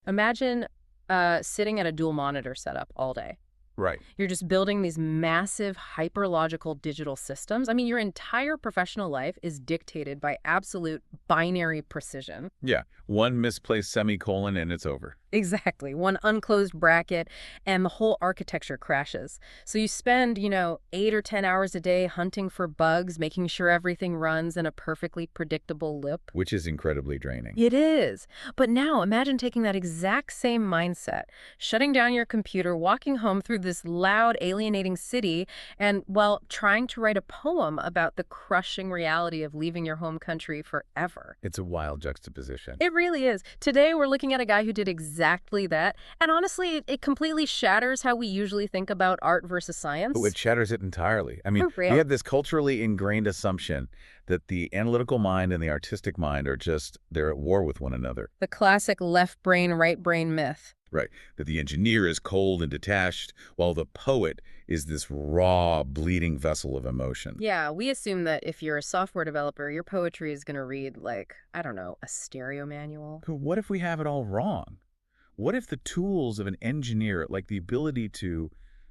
Imagine sitting at a dual monitor setup all day. Right. You're just building these massive hyperlogical digital systems. I mean, your entire professional life is dictated by absolute binary precision. Yeah. One misplaced semicolon and it's over. Exactly. One unclosed bracket and the whole architecture crashes. So you spend, 8 or 10 hours a day hunting for bugs, making sure everything runs in a perfectly predictable loop. Which is incredibly draining. It is. But now imagine taking that exact same mindset, shutting down your computer, walking home through this loud, alienating city, and, well, trying to write a poem about the crushing reality of leaving your home country forever. It's a wild juxtaposition. It really is. Today, we're looking at a guy who did exactly that. And honestly, it completely shatters how we usually think about art versus science. Oh, it shatters it entirely. I mean, For real. we have this culturally ingrained assumption that the analytical mind and the artistic mind are they're at war with one another. The classic left brain, right brain myth. Right. That the engineer is cold and detached, while the poet is this raw, bleeding vessel of emotion. Yeah, we assume that if you're a software developer, your poetry is going to read like, I don't know, a stereo manual. But what if we have it all wrong? What if the tools of an engineer, like the ability to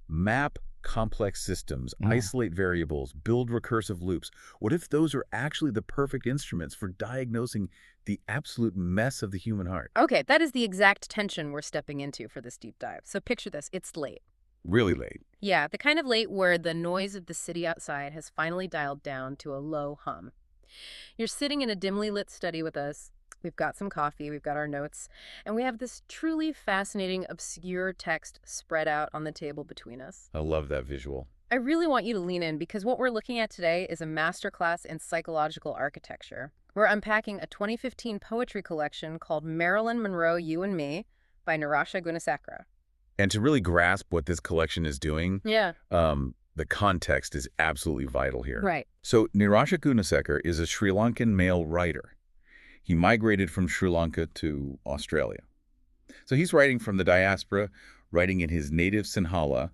map complex systems, isolate variables, build recursive loops, what if those are actually the perfect instruments for diagnosing the absolute mess of the human heart? Okay, that is the exact tension we're stepping into for this deep dive. So picture this, it's late. Really late. Yeah, the kind of late where the noise of the city outside has finally dialed down to a low hum. You're sitting in a dimly lit study with us. We've got some coffee, we've got our notes, and we have this truly fascinating, obscure text spread out on the table between us. I love that visual. I really want you to lean in because what we're looking at today is a masterclass in psychological architecture. We're unpacking a 2015 poetry collection called Marilyn Monroe, You and Me by Nirasha Gunasekera. And to really grasp what this collection is doing, Yeah. the context is absolutely vital here. Right. So Nirasha Gunasekera is a Sri Lankan male writer. He migrated from Sri Lanka to Australia. So he's writing from the diaspora, writing in his native Sinhala,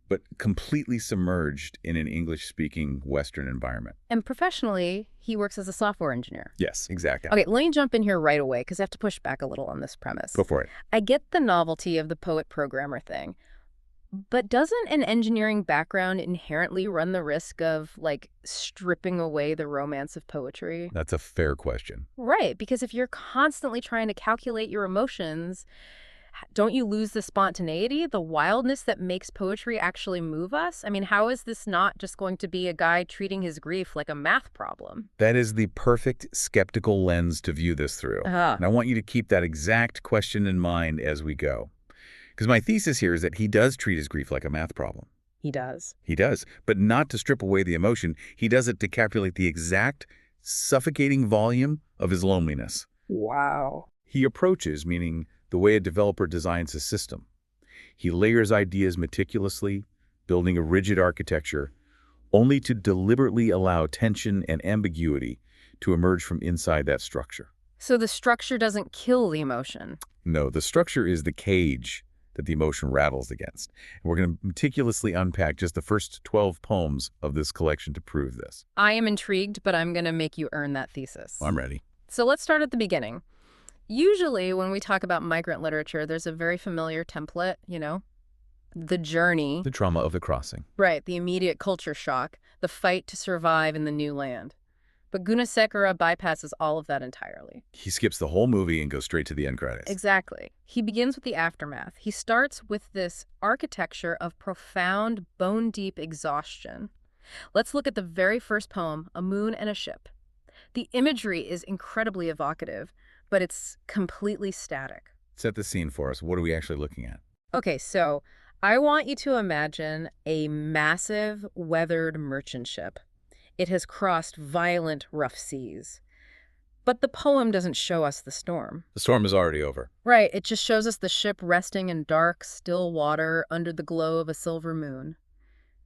but completely submerged in an English-speaking Western environment. And professionally, he works as a software engineer. Yes, exactly. Okay, let me jump in here right away because I have to push back a little on this premise. Go for it. I get the novelty of the poet-programmer thing, but doesn't an engineering background inherently run the risk of, like, stripping away the romance of poetry? That's a fair question. Right, because if you're constantly trying to calculate your emotions, don't you lose the spontaneity, the wildness that makes poetry actually move us? I mean, how is this not just going to be a guy treating his grief like a math problem? That is the perfect skeptical lens to view this through. And I want you to keep that exact question in mind as we go. Because my thesis here is that he does treat his grief like a math problem. He does. He does, but not to strip away the emotion. He does it to calculate the exact suffocating volume of his loneliness. Wow. He approaches, meaning the way a developer designs a system. He layers ideas meticulously, building a rigid architecture, only to deliberately allow tension and ambiguity to emerge from inside that structure. So the structure doesn't kill the emotion. No, the structure is the cage that the emotion rattles against. And we're going to meticulously unpack just the first 12 poems of this collection to prove this. I am intrigued, but I'm going to make you earn that thesis. I'm ready. So let's start at the beginning. Usually when we talk about migrant literature, there's a very familiar template, the journey. The trauma of the crossing. Right, the immediate culture shock, the fight to survive in the new land. But Gunasekera bypasses all of that entirely. He skips the whole movie and goes straight to the end credits. Exactly. He begins with the aftermath. He starts with this architecture of profound, bone-deep exhaustion. Let's look at the very first poem, A Moon and a Ship. The imagery is incredibly evocative, but it's completely static. Set the scene for us. What are we actually looking at? Okay, so I want you to imagine a massive, weathered merchant ship. It has crossed violent, rough seas. But the poem doesn't show us the storm. The storm is already over. Right, it just shows us the ship resting in dark, still water under the glow of a silver moon.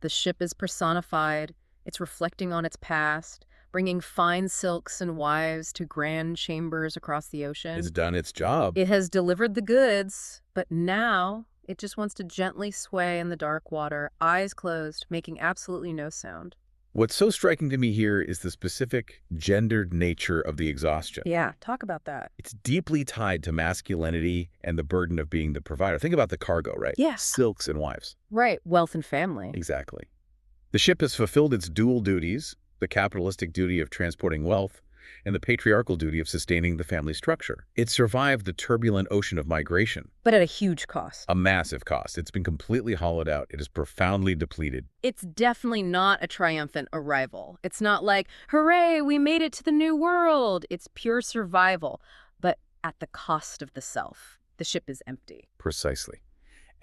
The ship is personified, it's reflecting on its past, bringing fine silks and wives to grand chambers across the ocean. It's done its job. It has delivered the goods, but now it just wants to gently sway in the dark water, eyes closed, making absolutely no sound. What's so striking to me here is the specific gendered nature of the exhaustion. Yeah, talk about that. It's deeply tied to masculinity and the burden of being the provider. Think about the cargo, right? Yeah. Silks and wives. Right, wealth and family. Exactly. The ship has fulfilled its dual duties, the capitalistic duty of transporting wealth and the patriarchal duty of sustaining the family structure. It survived the turbulent ocean of migration. But at a huge cost. A massive cost. It's been completely hollowed out. It is profoundly depleted. It's definitely not a triumphant arrival. It's not like, hooray, we made it to the new world. It's pure survival, but at the cost of the self. The ship is empty. Precisely.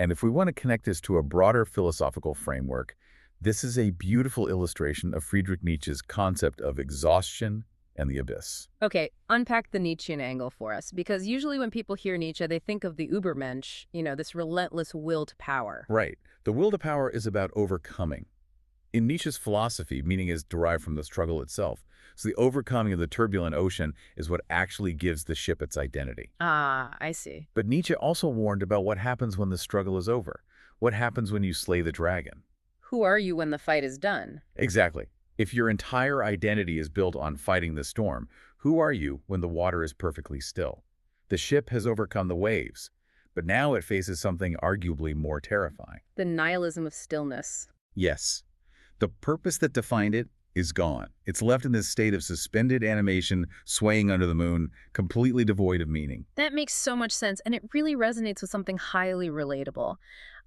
And if we want to connect this to a broader philosophical framework, this is a beautiful illustration of Friedrich Nietzsche's concept of exhaustion and the abyss. Okay, unpack the Nietzschean angle for us, because usually when people hear Nietzsche, they think of the Übermensch, this relentless will to power. Right. The will to power is about overcoming. In Nietzsche's philosophy, meaning is derived from the struggle itself. So the overcoming of the turbulent ocean is what actually gives the ship its identity. Ah, I see. But Nietzsche also warned about what happens when the struggle is over. What happens when you slay the dragon? Who are you when the fight is done? Exactly. If your entire identity is built on fighting the storm, who are you when the water is perfectly still? The ship has overcome the waves, but now it faces something arguably more terrifying. The nihilism of stillness. Yes. The purpose that defined it is gone. It's left in this state of suspended animation, swaying under the moon, completely devoid of meaning. That makes so much sense, and it really resonates with something highly relatable.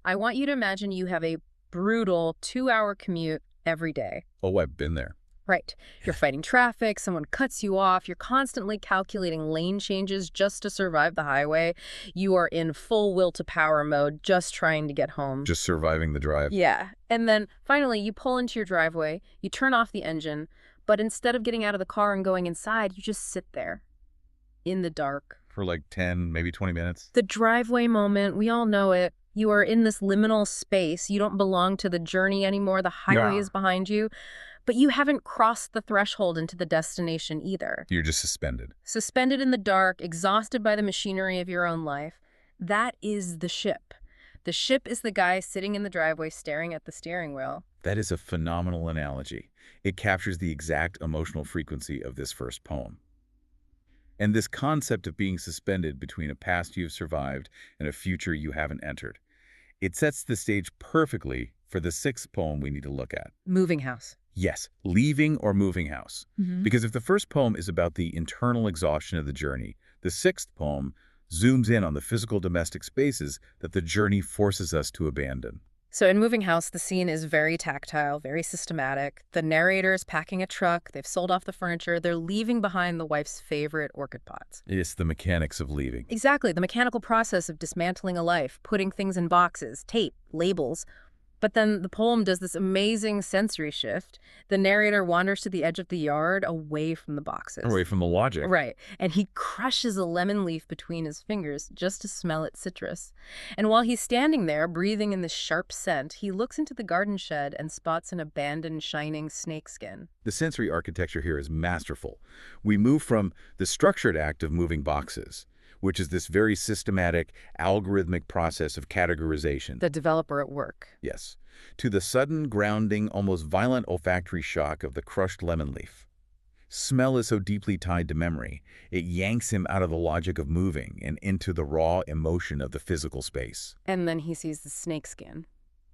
I want you to imagine you have a brutal 2-hour commute every day. Oh, I've been there. Right. You're fighting traffic, someone cuts you off, you're constantly calculating lane changes just to survive the highway. You are in full will to power mode, just trying to get home. Just surviving the drive. Yeah. And then finally you pull into your driveway, you turn off the engine, but instead of getting out of the car and going inside, you just sit there in the dark. For like 10, maybe 20 minutes. The driveway moment, we all know it. You are in this liminal space. You don't belong to the journey anymore. The highway is behind you. But you haven't crossed the threshold into the destination either. You're just suspended. Suspended in the dark, exhausted by the machinery of your own life. That is the ship. The ship is the guy sitting in the driveway staring at the steering wheel. That is a phenomenal analogy. It captures the exact emotional frequency of this first poem. And this concept of being suspended between a past you've survived and a future you haven't entered. It sets the stage perfectly for the sixth poem we need to look at. Moving house. Yes, leaving or moving house. Mm-hmm. Because if the first poem is about the internal exhaustion of the journey, the sixth poem zooms in on the physical domestic spaces that the journey forces us to abandon. So in Moving House, the scene is very tactile, very systematic. The narrator is packing a truck. They've sold off the furniture. They're leaving behind the wife's favorite orchid pots. It's the mechanics of leaving. Exactly, the mechanical process of dismantling a life, putting things in boxes, tape, labels. But then the poem does this amazing sensory shift. The narrator wanders to the edge of the yard, away from the boxes. Away from the logic. Right. And he crushes a lemon leaf between his fingers just to smell its citrus. And while he's standing there, breathing in the sharp scent, he looks into the garden shed and spots an abandoned, shining snakeskin. The sensory architecture here is masterful. We move from the structured act of moving boxes, which is this very systematic, algorithmic process of categorization. The developer at work. Yes. To the sudden, grounding, almost violent olfactory shock of the crushed lemon leaf. Smell is so deeply tied to memory, it yanks him out of the logic of moving and into the raw emotion of the physical space. And then he sees the snakeskin.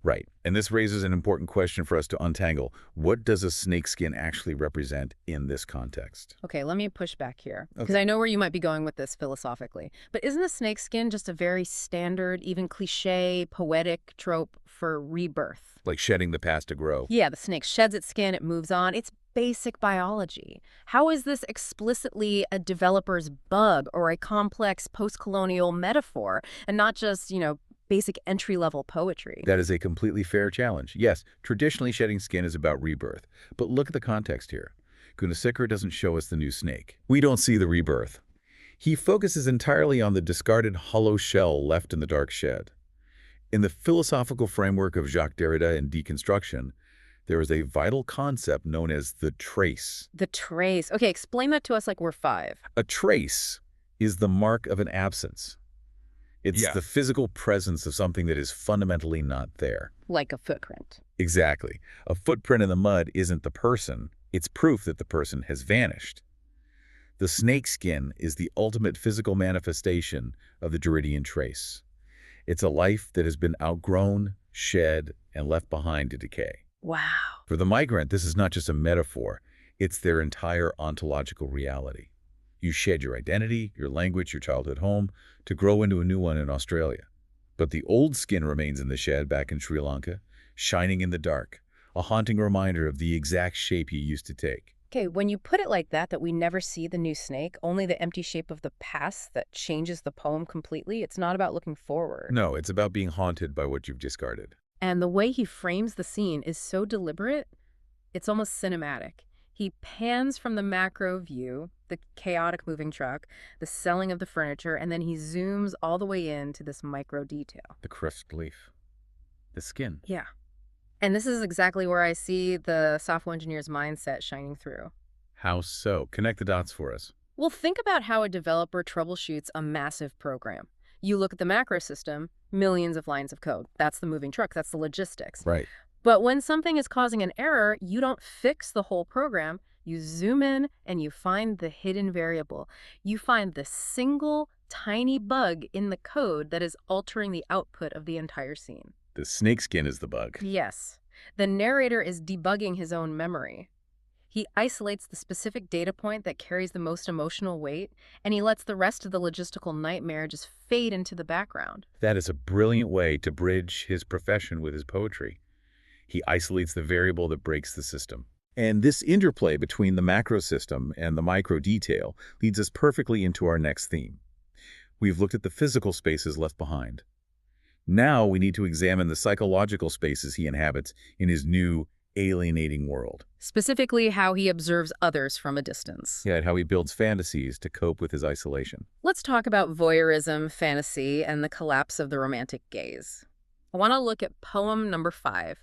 Right. And this raises an important question for us to untangle. What does a snakeskin actually represent in this context? Okay, let me push back here, because Okay. I know where you might be going with this philosophically. But isn't a snakeskin just a very standard, even cliche, poetic trope for rebirth? Like shedding the past to grow. Yeah, the snake sheds its skin, it moves on. It's basic biology. How is this explicitly a developer's bug or a complex post-colonial metaphor, and not just, basic entry-level poetry? That is a completely fair challenge. Yes, traditionally shedding skin is about rebirth. But look at the context here. Gunasekera doesn't show us the new snake. We don't see the rebirth. He focuses entirely on the discarded hollow shell left in the dark shed. In the philosophical framework of Jacques Derrida and deconstruction, there is a vital concept known as the trace. The trace. Okay, explain that to us like we're 5. A trace is the mark of an absence. It's Yeah. the physical presence of something that is fundamentally not there. Like a footprint. Exactly. A footprint in the mud isn't the person. It's proof that the person has vanished. The snake skin is the ultimate physical manifestation of the Derridian trace. It's a life that has been outgrown, shed, and left behind to decay. Wow. For the migrant, this is not just a metaphor. It's their entire ontological reality. You shed your identity, your language, your childhood home, to grow into a new one in Australia. But the old skin remains in the shed back in Sri Lanka, shining in the dark, a haunting reminder of the exact shape you used to take. Okay, when you put it like that we never see the new snake, only the empty shape of the past that changes the poem completely, it's not about looking forward. No, it's about being haunted by what you've discarded. And the way he frames the scene is so deliberate, it's almost cinematic. He pans from the macro view, the chaotic moving truck, the selling of the furniture, and then he zooms all the way into this micro detail. The crisped leaf. The skin. Yeah. And this is exactly where I see the software engineer's mindset shining through. How so? Connect the dots for us. Well, think about how a developer troubleshoots a massive program. You look at the macro system, millions of lines of code. That's the moving truck. That's the logistics. Right. But when something is causing an error, you don't fix the whole program. You zoom in and you find the hidden variable. You find the single tiny bug in the code that is altering the output of the entire scene. The snakeskin is the bug. Yes. The narrator is debugging his own memory. He isolates the specific data point that carries the most emotional weight, and he lets the rest of the logistical nightmare just fade into the background. That is a brilliant way to bridge his profession with his poetry. He isolates the variable that breaks the system. And this interplay between the macro system and the micro detail leads us perfectly into our next theme. We've looked at the physical spaces left behind. Now we need to examine the psychological spaces he inhabits in his new, alienating world. Specifically, how he observes others from a distance. Yeah, and how he builds fantasies to cope with his isolation. Let's talk about voyeurism, fantasy, and the collapse of the romantic gaze. I want to look at poem number 5,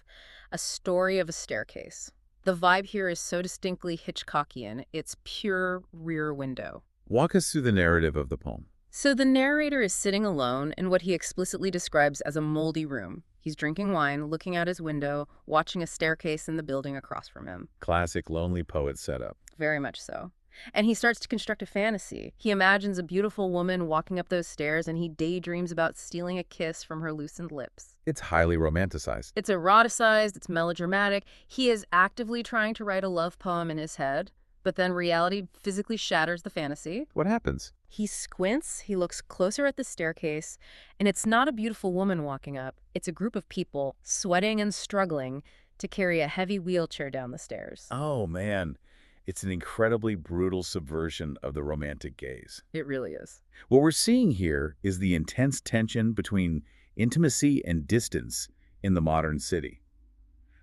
A Story of a Staircase. The vibe here is so distinctly Hitchcockian, it's pure Rear Window. Walk us through the narrative of the poem. So the narrator is sitting alone in what he explicitly describes as a moldy room. He's drinking wine, looking out his window, watching a staircase in the building across from him. Classic lonely poet setup. Very much so. And he starts to construct a fantasy. He imagines a beautiful woman walking up those stairs, and he daydreams about stealing a kiss from her loosened lips. It's highly romanticized. It's eroticized, it's melodramatic. He is actively trying to write a love poem in his head, but then reality physically shatters the fantasy. What happens? He squints, he looks closer at the staircase, and it's not a beautiful woman walking up. It's a group of people sweating and struggling to carry a heavy wheelchair down the stairs. Oh, man. It's an incredibly brutal subversion of the romantic gaze. It really is. What we're seeing here is the intense tension between intimacy and distance in the modern city.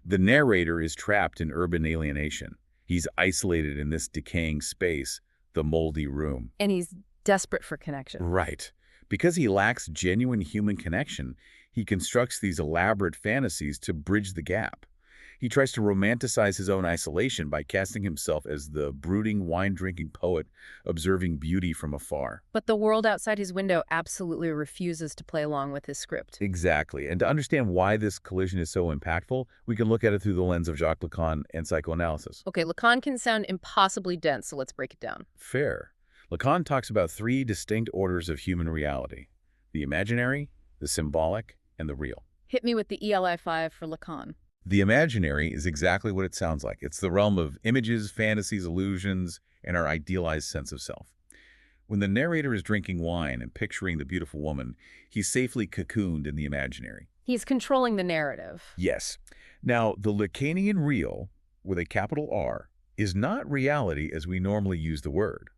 The narrator is trapped in urban alienation. He's isolated in this decaying space, the moldy room. And he's desperate for connection. Right. Because he lacks genuine human connection, he constructs these elaborate fantasies to bridge the gap. He tries to romanticize his own isolation by casting himself as the brooding, wine-drinking poet observing beauty from afar. But the world outside his window absolutely refuses to play along with his script. Exactly. And to understand why this collision is so impactful, we can look at it through the lens of Jacques Lacan and psychoanalysis. Okay, Lacan can sound impossibly dense, so let's break it down. Fair. Lacan talks about 3 distinct orders of human reality: the imaginary, the symbolic, and the real. Hit me with the ELI5 for Lacan. The imaginary is exactly what it sounds like. It's the realm of images, fantasies, illusions, and our idealized sense of self. When the narrator is drinking wine and picturing the beautiful woman, he's safely cocooned in the imaginary. He's controlling the narrative. Yes. Now, the Lacanian real, with a capital R, is not reality as we normally use the word.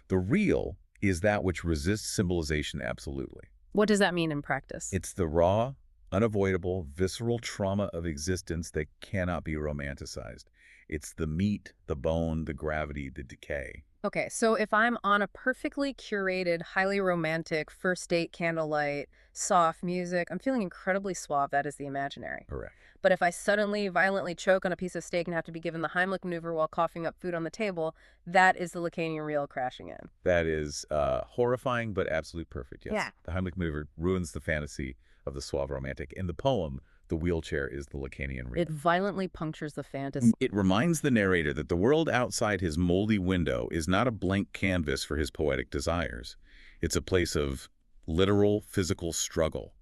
The real is that which resists symbolization absolutely. What does that mean in practice? It's the raw, unavoidable, visceral trauma of existence that cannot be romanticized. It's the meat, the bone, the gravity, the decay. Okay, so if I'm on a perfectly curated, highly romantic first date candlelight, soft music, I'm feeling incredibly suave. That is the imaginary. Correct. But if I suddenly violently choke on a piece of steak and have to be given the Heimlich maneuver while coughing up food on the table, that is the Lacanian real crashing in. That is horrifying, but absolutely perfect, yes. Yeah. The Heimlich maneuver ruins the fantasy of the suave romantic. In the poem, the wheelchair is the Lacanian real. It violently punctures the fantasy. It reminds the narrator that the world outside his moldy window is not a blank canvas for his poetic desires. It's a place of literal physical struggle,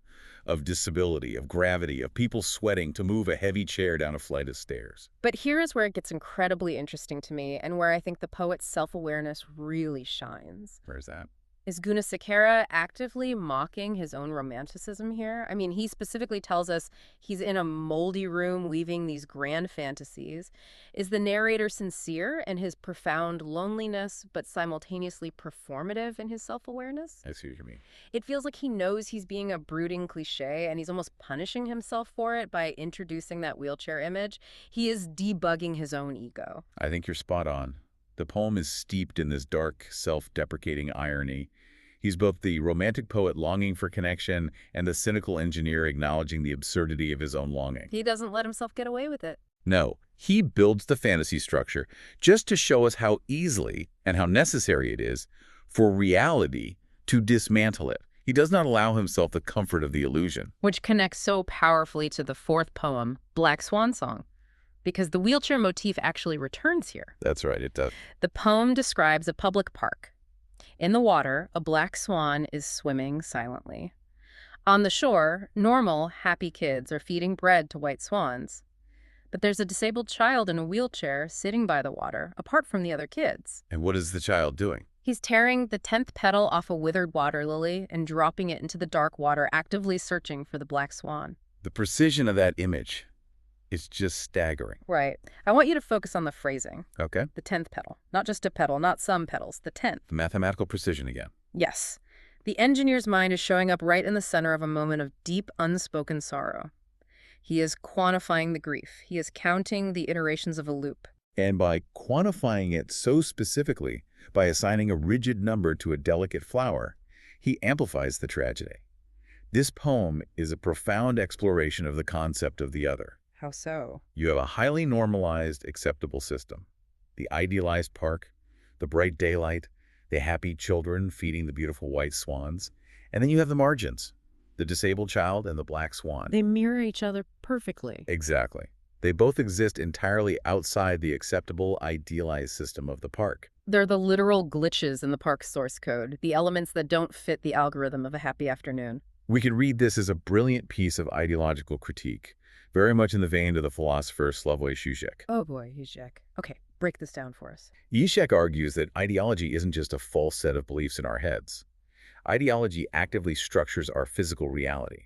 of disability, of gravity, of people sweating to move a heavy chair down a flight of stairs. But here is where it gets incredibly interesting to me and where I think the poet's self-awareness really shines. Where's that? Is Gunasekera actively mocking his own romanticism here? I mean, he specifically tells us he's in a moldy room weaving these grand fantasies. Is the narrator sincere in his profound loneliness, but simultaneously performative in his self-awareness? I see what you mean. It feels like he knows he's being a brooding cliche, and he's almost punishing himself for it by introducing that wheelchair image. He is debugging his own ego. I think you're spot on. The poem is steeped in this dark, self-deprecating irony. He's both the romantic poet longing for connection and the cynical engineer acknowledging the absurdity of his own longing. He doesn't let himself get away with it. No, he builds the fantasy structure just to show us how easily and how necessary it is for reality to dismantle it. He does not allow himself the comfort of the illusion. Which connects so powerfully to the fourth poem, Black Swan Song, because the wheelchair motif actually returns here. That's right, it does. The poem describes a public park. In the water, a black swan is swimming silently. On the shore, normal, happy kids are feeding bread to white swans. But there's a disabled child in a wheelchair sitting by the water, apart from the other kids. And what is the child doing? He's tearing the 10th petal off a withered water lily and dropping it into the dark water, actively searching for the black swan. The precision of that image is just staggering. Right. I want you to focus on the phrasing. Okay. The 10th petal. Not just a petal, not some petals, the 10th. The mathematical precision again. Yes. The engineer's mind is showing up right in the center of a moment of deep, unspoken sorrow. He is quantifying the grief. He is counting the iterations of a loop. And by quantifying it so specifically, by assigning a rigid number to a delicate flower, he amplifies the tragedy. This poem is a profound exploration of the concept of the other. How so? You have a highly normalized, acceptable system. The idealized park, the bright daylight, the happy children feeding the beautiful white swans. And then you have the margins, the disabled child and the black swan. They mirror each other perfectly. Exactly. They both exist entirely outside the acceptable, idealized system of the park. They're the literal glitches in the park's source code, the elements that don't fit the algorithm of a happy afternoon. We could read this as a brilliant piece of ideological critique, very much in the vein of the philosopher Slavoj Žižek. Oh boy, Žižek. Okay, break this down for us. Žižek argues that ideology isn't just a false set of beliefs in our heads. Ideology actively structures our physical reality.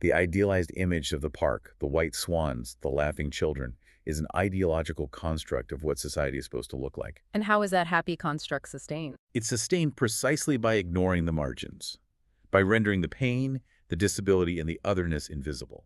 The idealized image of the park, the white swans, the laughing children, is an ideological construct of what society is supposed to look like. And how is that happy construct sustained? It's sustained precisely by ignoring the margins, by rendering the pain, the disability, and the otherness invisible.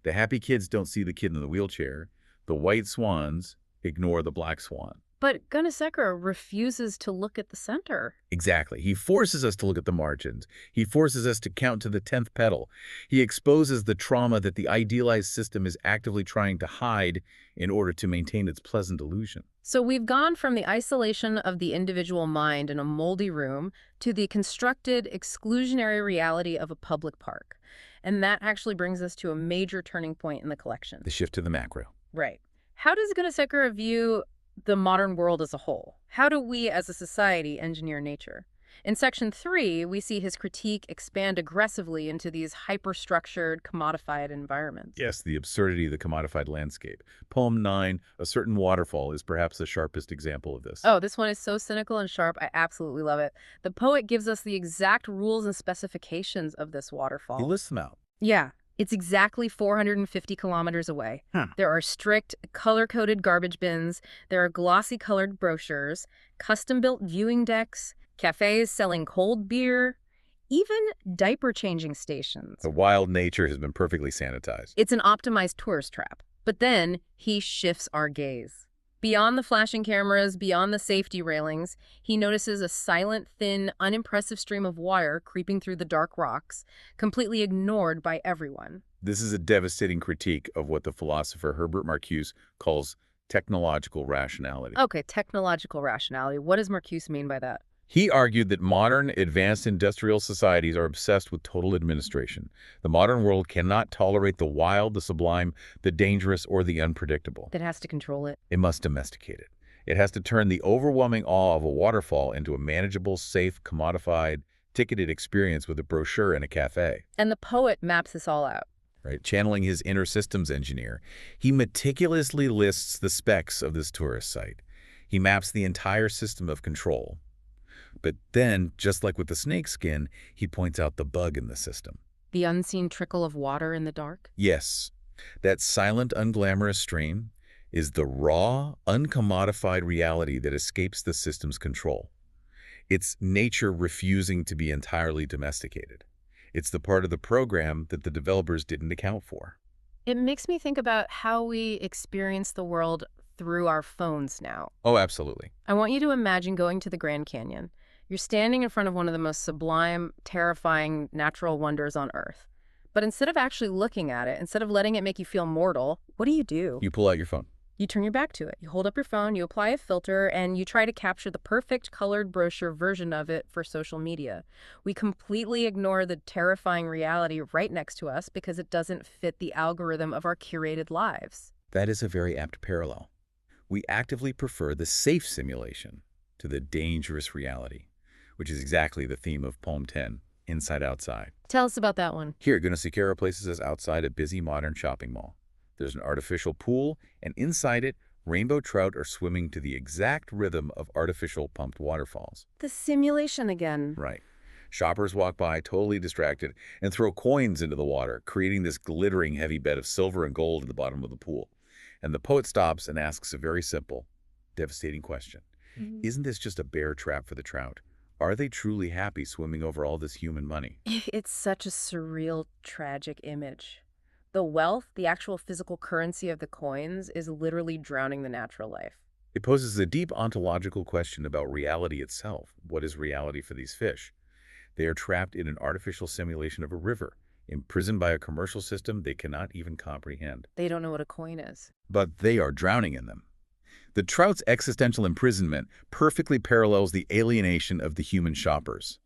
The happy kids don't see the kid in the wheelchair. The white swans ignore the black swan. But Gunasekera refuses to look at the center. Exactly. He forces us to look at the margins. He forces us to count to the 10th petal. He exposes the trauma that the idealized system is actively trying to hide in order to maintain its pleasant illusion. So we've gone from the isolation of the individual mind in a moldy room to the constructed, exclusionary reality of a public park. And that actually brings us to a major turning point in the collection. The shift to the macro. Right. How does Gunasekera view the modern world as a whole? How do we as a society engineer nature? In section 3, we see his critique expand aggressively into these hyper-structured, commodified environments. Yes, the absurdity of the commodified landscape. Poem 9, A Certain Waterfall, is perhaps the sharpest example of this. Oh, this one is so cynical and sharp. I absolutely love it. The poet gives us the exact rules and specifications of this waterfall. He lists them out. Yeah. It's exactly 450 kilometers away. There are strict, color-coded garbage bins. There are glossy-colored brochures, custom-built viewing decks, cafes selling cold beer, even diaper-changing stations. The wild nature has been perfectly sanitized. It's an optimized tourist trap. But then he shifts our gaze. Beyond the flashing cameras, beyond the safety railings, he notices a silent, thin, unimpressive stream of wire creeping through the dark rocks, completely ignored by everyone. This is a devastating critique of what the philosopher Herbert Marcuse calls technological rationality. Okay, technological rationality. What does Marcuse mean by that? He argued that modern, advanced industrial societies are obsessed with total administration. The modern world cannot tolerate the wild, the sublime, the dangerous, or the unpredictable. That has to control it. It must domesticate it. It has to turn the overwhelming awe of a waterfall into a manageable, safe, commodified, ticketed experience with a brochure in a cafe. And the poet maps this all out. Right? Channeling his inner systems engineer, he meticulously lists the specs of this tourist site. He maps the entire system of control. But then, just like with the snakeskin, he points out the bug in the system. The unseen trickle of water in the dark? Yes, that silent, unglamorous stream is the raw, uncommodified reality that escapes the system's control. It's nature refusing to be entirely domesticated. It's the part of the program that the developers didn't account for. It makes me think about how we experience the world through our phones now. Oh, absolutely. I want you to imagine going to the Grand Canyon. You're standing in front of one of the most sublime, terrifying natural wonders on Earth. But instead of actually looking at it, instead of letting it make you feel mortal, what do? You pull out your phone. You turn your back to it. You hold up your phone, you apply a filter, and you try to capture the perfect colored brochure version of it for social media. We completely ignore the terrifying reality right next to us because it doesn't fit the algorithm of our curated lives. That is a very apt parallel. We actively prefer the safe simulation to the dangerous reality, which is exactly the theme of Poem 10, Inside Outside. Tell us about that one. Here, Gunasekera places us outside a busy modern shopping mall. There's an artificial pool, and inside it, rainbow trout are swimming to the exact rhythm of artificial pumped waterfalls. The simulation again. Right. Shoppers walk by, totally distracted, and throw coins into the water, creating this glittering heavy bed of silver and gold at the bottom of the pool. And the poet stops and asks a very simple, devastating question. Isn't this just a bear trap for the trout? Are they truly happy swimming over all this human money? It's such a surreal, tragic image. The wealth, the actual physical currency of the coins, is literally drowning the natural life. It poses a deep ontological question about reality itself. What is reality for these fish? They are trapped in an artificial simulation of a river, imprisoned by a commercial system they cannot even comprehend. They don't know what a coin is. But they are drowning in them. The trout's existential imprisonment perfectly parallels the alienation of the human shoppers.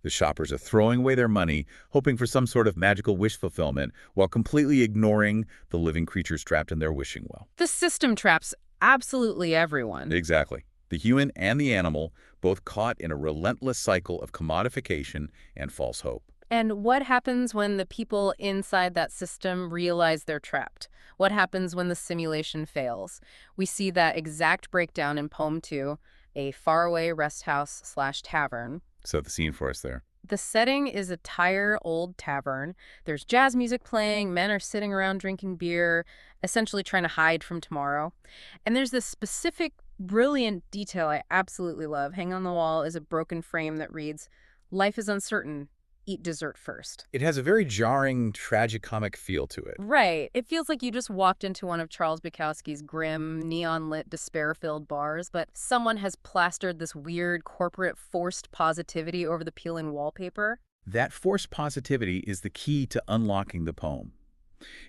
The shoppers are throwing away their money, hoping for some sort of magical wish fulfillment, while completely ignoring the living creatures trapped in their wishing well. The system traps absolutely everyone. Exactly. The human and the animal, both caught in a relentless cycle of commodification and false hope. And what happens when the people inside that system realize they're trapped? What happens when the simulation fails? We see that exact breakdown in Poem 2, a faraway rest house/tavern. Set the scene for us there. The setting is a tired old tavern. There's jazz music playing, men are sitting around drinking beer, essentially trying to hide from tomorrow. And there's this specific, brilliant detail I absolutely love. Hanging on the wall is a broken frame that reads, "Life is uncertain. Eat dessert first." It has a very jarring, tragicomic feel to it. Right. It feels like you just walked into one of Charles Bukowski's grim, neon-lit, despair-filled bars, but someone has plastered this weird, corporate, forced positivity over the peel-in wallpaper. That forced positivity is the key to unlocking the poem.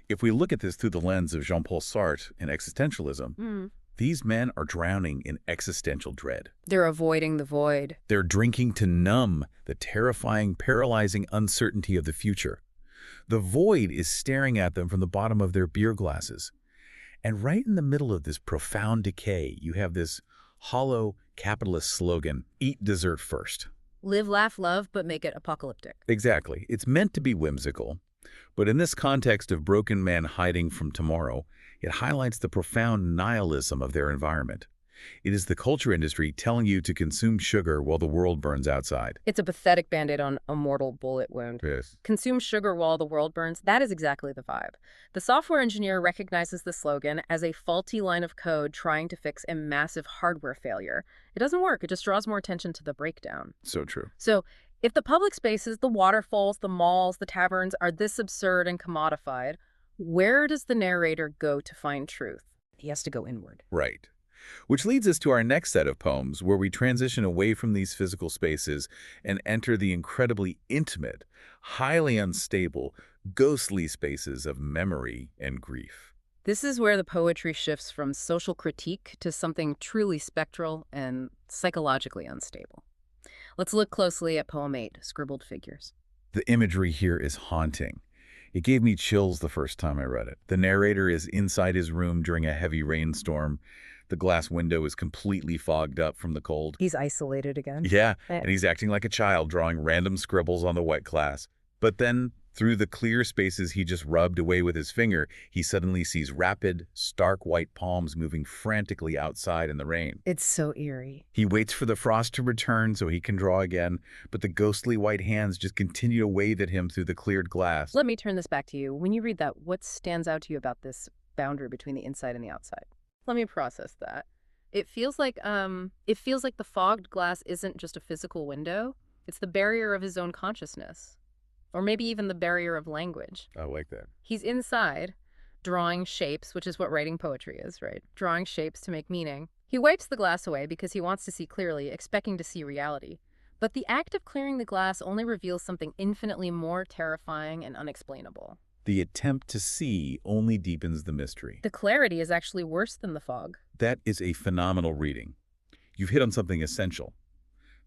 If we look at this through the lens of Jean-Paul Sartre and existentialism, these men are drowning in existential dread. They're avoiding the void. They're drinking to numb the terrifying, paralyzing uncertainty of the future. The void is staring at them from the bottom of their beer glasses. And right in the middle of this profound decay, you have this hollow capitalist slogan, "Eat dessert first." Live, laugh, love, but make it apocalyptic. Exactly. It's meant to be whimsical. But in this context of broken men hiding from tomorrow, it highlights the profound nihilism of their environment. It is the culture industry telling you to consume sugar while the world burns outside. It's a pathetic band-aid on a mortal bullet wound. Yes. Consume sugar while the world burns. That is exactly the vibe. The software engineer recognizes the slogan as a faulty line of code trying to fix a massive hardware failure. It doesn't work. It just draws more attention to the breakdown. So true. So if the public spaces, the waterfalls, the malls, the taverns are this absurd and commodified, Where does the narrator go to find truth? He has to go inward. Right. Which leads us to our next set of poems, where we transition away from these physical spaces and enter the incredibly intimate, highly unstable, ghostly spaces of memory and grief. This is where the poetry shifts from social critique to something truly spectral and psychologically unstable. Let's look closely at Poem 8, Scribbled Figures. The imagery here is haunting. It gave me chills the first time I read it. The narrator is inside his room during a heavy rainstorm. The glass window is completely fogged up from the cold. He's isolated again. Yeah, and he's acting like a child, drawing random scribbles on the wet glass. But then, through the clear spaces he just rubbed away with his finger, he suddenly sees rapid, stark white palms moving frantically outside in the rain. It's so eerie. He waits for the frost to return so he can draw again, but the ghostly white hands just continue to wave at him through the cleared glass. Let me turn this back to you. When you read that, what stands out to you about this boundary between the inside and the outside? Let me process that. It feels like the fogged glass isn't just a physical window. It's the barrier of his own consciousness. Or maybe even the barrier of language. I like that. He's inside, drawing shapes, which is what writing poetry is, right? Drawing shapes to make meaning. He wipes the glass away because he wants to see clearly, expecting to see reality. But the act of clearing the glass only reveals something infinitely more terrifying and unexplainable. The attempt to see only deepens the mystery. The clarity is actually worse than the fog. That is a phenomenal reading. You've hit on something essential.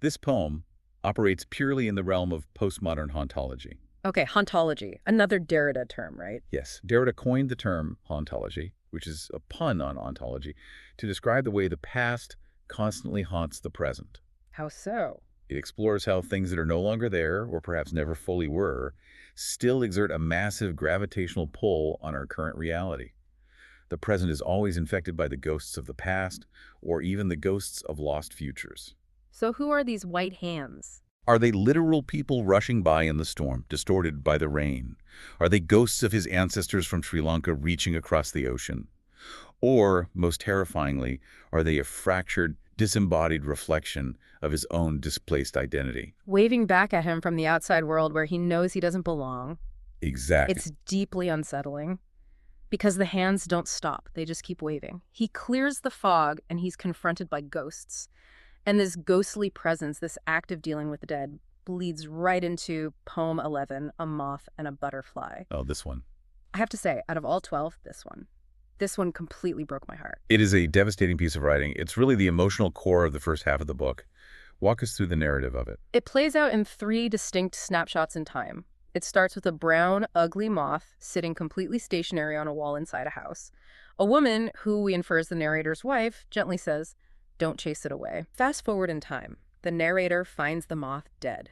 This poem operates purely in the realm of postmodern hauntology. Okay, hauntology, another Derrida term, right? Yes, Derrida coined the term hauntology, which is a pun on ontology, to describe the way the past constantly haunts the present. How so? It explores how things that are no longer there, or perhaps never fully were, still exert a massive gravitational pull on our current reality. The present is always infected by the ghosts of the past, or even the ghosts of lost futures. So who are these white hands? Are they literal people rushing by in the storm, distorted by the rain? Are they ghosts of his ancestors from Sri Lanka reaching across the ocean? Or, most terrifyingly, are they a fractured, disembodied reflection of his own displaced identity? Waving back at him from the outside world where he knows he doesn't belong. Exactly. It's deeply unsettling. Because the hands don't stop, they just keep waving. He clears the fog and he's confronted by ghosts. And this ghostly presence, this act of dealing with the dead, bleeds right into Poem 11, A Moth and a Butterfly. Oh, this one. I have to say, out of all 12, this one completely broke my heart. It is a devastating piece of writing. It's really the emotional core of the first half of the book. Walk us through the narrative of it. It plays out in 3 distinct snapshots in time. It starts with a brown, ugly moth sitting completely stationary on a wall inside a house. A woman, who we infer is the narrator's wife, gently says, "Don't chase it away." Fast forward in time. The narrator finds the moth dead.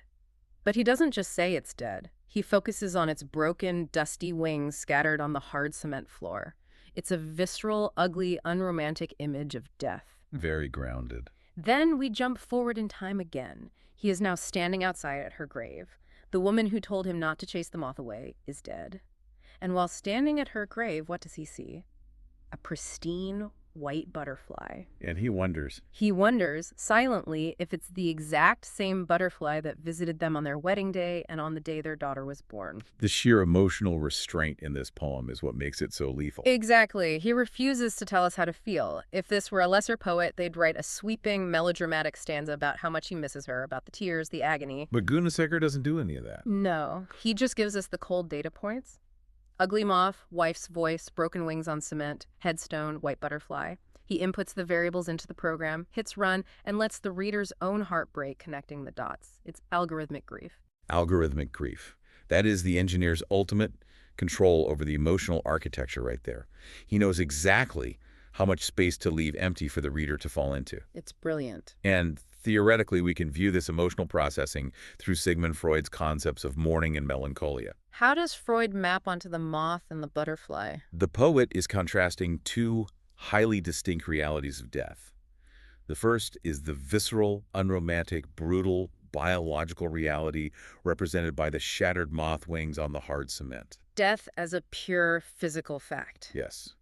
But he doesn't just say it's dead. He focuses on its broken, dusty wings scattered on the hard cement floor. It's a visceral, ugly, unromantic image of death. Very grounded. Then we jump forward in time again. He is now standing outside at her grave. The woman who told him not to chase the moth away is dead. And while standing at her grave, what does he see? A pristine white butterfly. And he wonders. He wonders, silently, if it's the exact same butterfly that visited them on their wedding day and on the day their daughter was born. The sheer emotional restraint in this poem is what makes it so lethal. Exactly. He refuses to tell us how to feel. If this were a lesser poet, they'd write a sweeping, melodramatic stanza about how much he misses her, about the tears, the agony. But Gunasekera doesn't do any of that. No. He just gives us the cold data points. Ugly moth, wife's voice, broken wings on cement, headstone, white butterfly. He inputs the variables into the program, hits run, and lets the reader's own heart break connecting the dots. It's algorithmic grief. Algorithmic grief. That is the engineer's ultimate control over the emotional architecture right there. He knows exactly how much space to leave empty for the reader to fall into. It's brilliant. And theoretically, we can view this emotional processing through Sigmund Freud's concepts of mourning and melancholia. How does Freud map onto the moth and the butterfly? The poet is contrasting 2 highly distinct realities of death. The first is the visceral, unromantic, brutal, biological reality represented by the shattered moth wings on the hard cement. Death as a pure physical fact. Yes.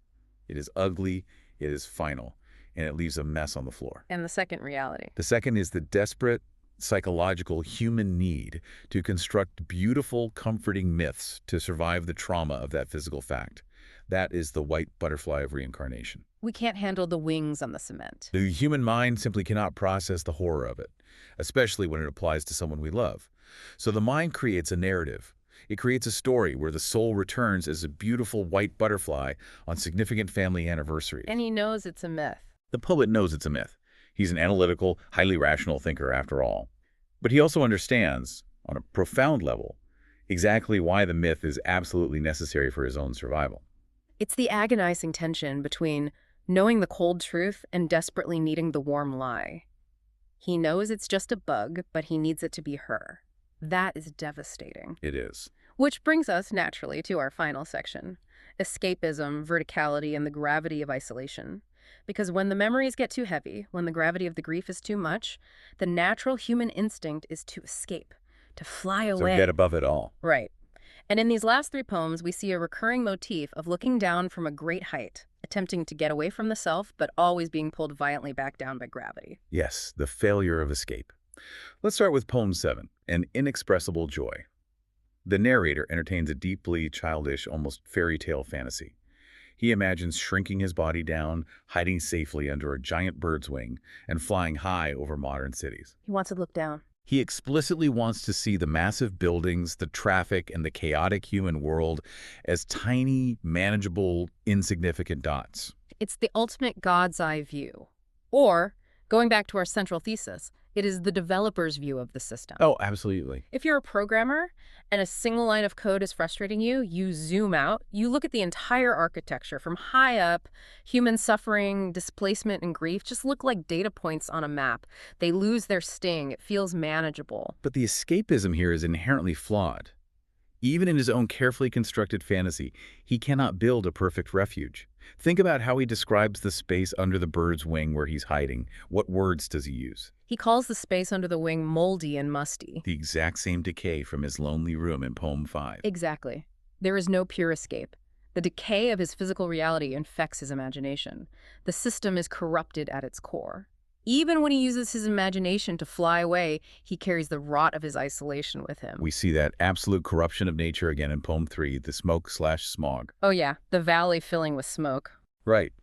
It is ugly, it is final, and it leaves a mess on the floor. And the second reality. The second is the desperate, psychological human need to construct beautiful, comforting myths to survive the trauma of that physical fact. That is the white butterfly of reincarnation. We can't handle the wings on the cement. The human mind simply cannot process the horror of it, especially when it applies to someone we love. So the mind creates a narrative. It creates a story where the soul returns as a beautiful white butterfly on significant family anniversaries. And he knows it's a myth. The poet knows it's a myth. He's an analytical, highly rational thinker after all. But he also understands, on a profound level, exactly why the myth is absolutely necessary for his own survival. It's the agonizing tension between knowing the cold truth and desperately needing the warm lie. He knows it's just a bug, but he needs it to be her. That is devastating. It is. Which brings us naturally to our final section, escapism, verticality, and the gravity of isolation. Because when the memories get too heavy, when the gravity of the grief is too much, the natural human instinct is to escape, to fly away. So get above it all. Right. And in these last three poems, we see a recurring motif of looking down from a great height, attempting to get away from the self, but always being pulled violently back down by gravity. Yes, the failure of escape. Let's start with Poem 7, An Inexpressible Joy. The narrator entertains a deeply childish, almost fairy tale fantasy. He imagines shrinking his body down, hiding safely under a giant bird's wing, and flying high over modern cities. He wants to look down. He explicitly wants to see the massive buildings, the traffic, and the chaotic human world as tiny, manageable, insignificant dots. It's the ultimate God's eye view. Or, going back to our central thesis, it is the developer's view of the system. Oh, absolutely. If you're a programmer and a single line of code is frustrating you, you zoom out, you look at the entire architecture from high up. Human suffering, displacement, and grief just look like data points on a map. They lose their sting. It feels manageable. But the escapism here is inherently flawed. Even in his own carefully constructed fantasy, he cannot build a perfect refuge. Think about how he describes the space under the bird's wing where he's hiding. What words does he use? He calls the space under the wing moldy and musty. The exact same decay from his lonely room in Poem 5. Exactly. There is no pure escape. The decay of his physical reality infects his imagination. The system is corrupted at its core. Even when he uses his imagination to fly away, he carries the rot of his isolation with him. We see that absolute corruption of nature again in Poem 3, the smoke/smog. Oh yeah, the valley filling with smoke. Right.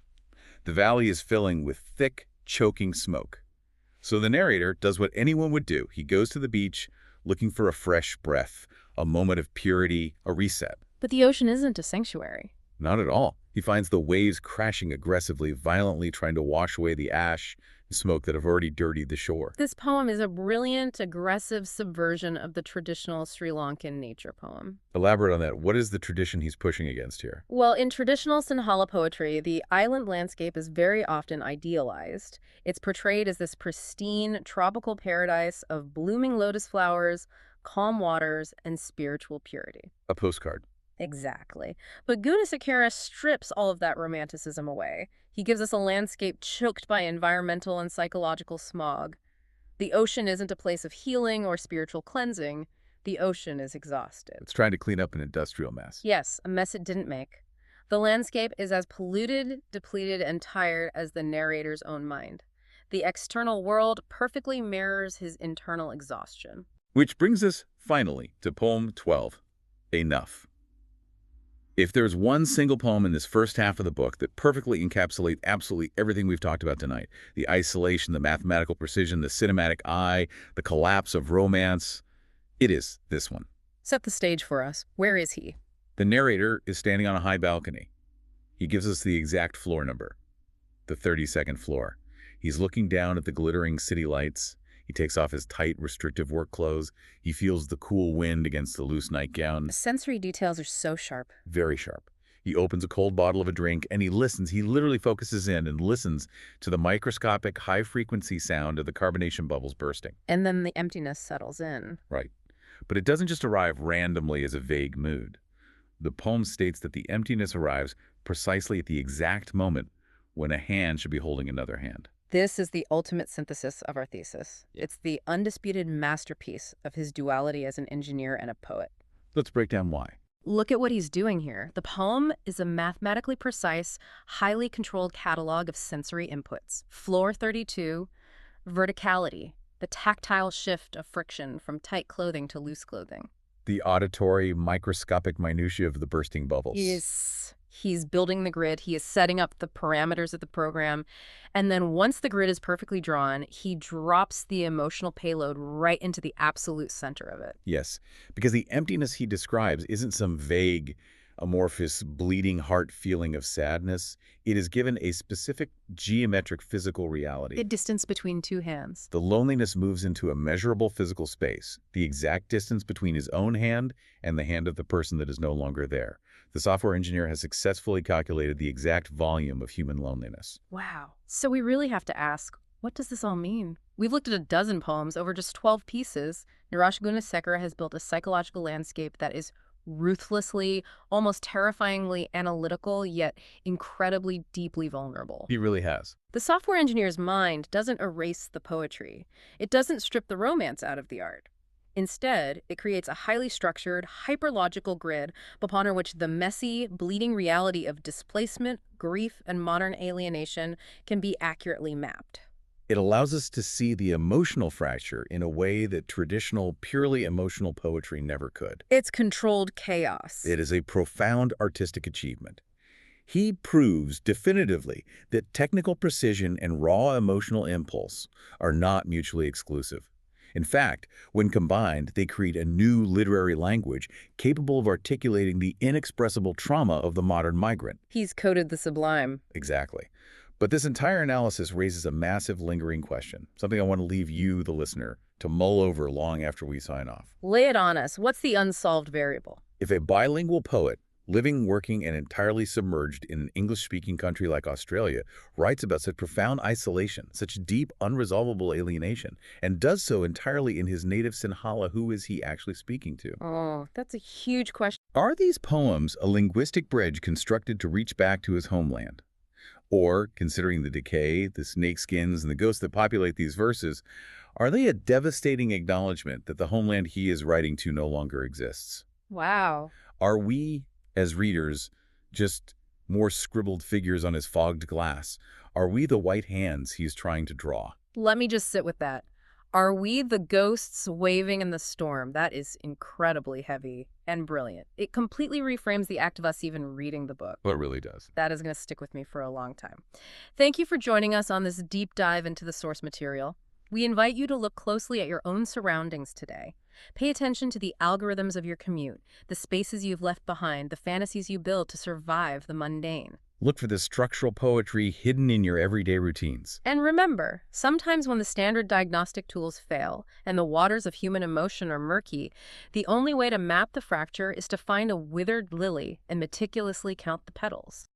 The valley is filling with thick, choking smoke. So the narrator does what anyone would do. He goes to the beach looking for a fresh breath, a moment of purity, a reset. But the ocean isn't a sanctuary. Not at all. He finds the waves crashing aggressively, violently trying to wash away the ash and smoke that have already dirtied the shore. This poem is a brilliant, aggressive subversion of the traditional Sri Lankan nature poem. Elaborate on that. What is the tradition he's pushing against here? Well, in traditional Sinhala poetry, the island landscape is very often idealized. It's portrayed as this pristine, tropical paradise of blooming lotus flowers, calm waters, and spiritual purity. A postcard. Exactly. But Gunasekera strips all of that romanticism away. He gives us a landscape choked by environmental and psychological smog. The ocean isn't a place of healing or spiritual cleansing. The ocean is exhausted. It's trying to clean up an industrial mess. Yes, a mess it didn't make. The landscape is as polluted, depleted, and tired as the narrator's own mind. The external world perfectly mirrors his internal exhaustion. Which brings us, finally, to Poem 12, Enough. If there's one single poem in this first half of the book that perfectly encapsulates absolutely everything we've talked about tonight, the isolation, the mathematical precision, the cinematic eye, the collapse of romance, it is this one. Set the stage for us. Where is he? The narrator is standing on a high balcony. He gives us the exact floor number, the 32nd floor. He's looking down at the glittering city lights. He takes off his tight, restrictive work clothes. He feels the cool wind against the loose nightgown. The sensory details are so sharp. Very sharp. He opens a cold bottle of a drink and he listens. He literally focuses in and listens to the microscopic, high-frequency sound of the carbonation bubbles bursting. And then the emptiness settles in. Right. But it doesn't just arrive randomly as a vague mood. The poem states that the emptiness arrives precisely at the exact moment when a hand should be holding another hand. This is the ultimate synthesis of our thesis. It's the undisputed masterpiece of his duality as an engineer and a poet. Let's break down why. Look at what he's doing here. The poem is a mathematically precise, highly controlled catalog of sensory inputs. Floor 32, verticality, the tactile shift of friction from tight clothing to loose clothing. The auditory, microscopic minutiae of the bursting bubbles. Yes. He's building the grid, he is setting up the parameters of the program, and then once the grid is perfectly drawn, he drops the emotional payload right into the absolute center of it. Yes, because the emptiness he describes isn't some vague, amorphous, bleeding heart feeling of sadness. It is given a specific geometric physical reality. The distance between two hands. The loneliness moves into a measurable physical space, the exact distance between his own hand and the hand of the person that is no longer there. The software engineer has successfully calculated the exact volume of human loneliness. Wow. So we really have to ask, what does this all mean? We've looked at a dozen poems over just 12 pieces. Nirasha Gunasekera has built a psychological landscape that is ruthlessly, almost terrifyingly analytical, yet incredibly deeply vulnerable. He really has. The software engineer's mind doesn't erase the poetry. It doesn't strip the romance out of the art. Instead, it creates a highly structured, hyperlogical grid upon which the messy, bleeding reality of displacement, grief, and modern alienation can be accurately mapped. It allows us to see the emotional fracture in a way that traditional, purely emotional poetry never could. It's controlled chaos. It is a profound artistic achievement. He proves definitively that technical precision and raw emotional impulse are not mutually exclusive. In fact, when combined, they create a new literary language capable of articulating the inexpressible trauma of the modern migrant. He's coded the sublime. Exactly. But this entire analysis raises a massive lingering question, something I want to leave you, the listener, to mull over long after we sign off. Lay it on us. What's the unsolved variable? If a bilingual poet, living, working, and entirely submerged in an English-speaking country like Australia, writes about such profound isolation, such deep, unresolvable alienation, and does so entirely in his native Sinhala, who is he actually speaking to? Oh, that's a huge question. Are these poems a linguistic bridge constructed to reach back to his homeland? Or, considering the decay, the snakeskins, and the ghosts that populate these verses, are they a devastating acknowledgement that the homeland he is writing to no longer exists? Wow. Are we, as readers, just more scribbled figures on his fogged glass? Are we the white hands he's trying to draw? Let me just sit with that. Are we the ghosts waving in the storm? That is incredibly heavy and brilliant. It completely reframes the act of us even reading the book. Well, it really does. That is going to stick with me for a long time. Thank you for joining us on this deep dive into the source material. We invite you to look closely at your own surroundings today. Pay attention to the algorithms of your commute, the spaces you've left behind, the fantasies you build to survive the mundane. Look for the structural poetry hidden in your everyday routines. And remember, sometimes when the standard diagnostic tools fail and the waters of human emotion are murky, the only way to map the fracture is to find a withered lily and meticulously count the petals.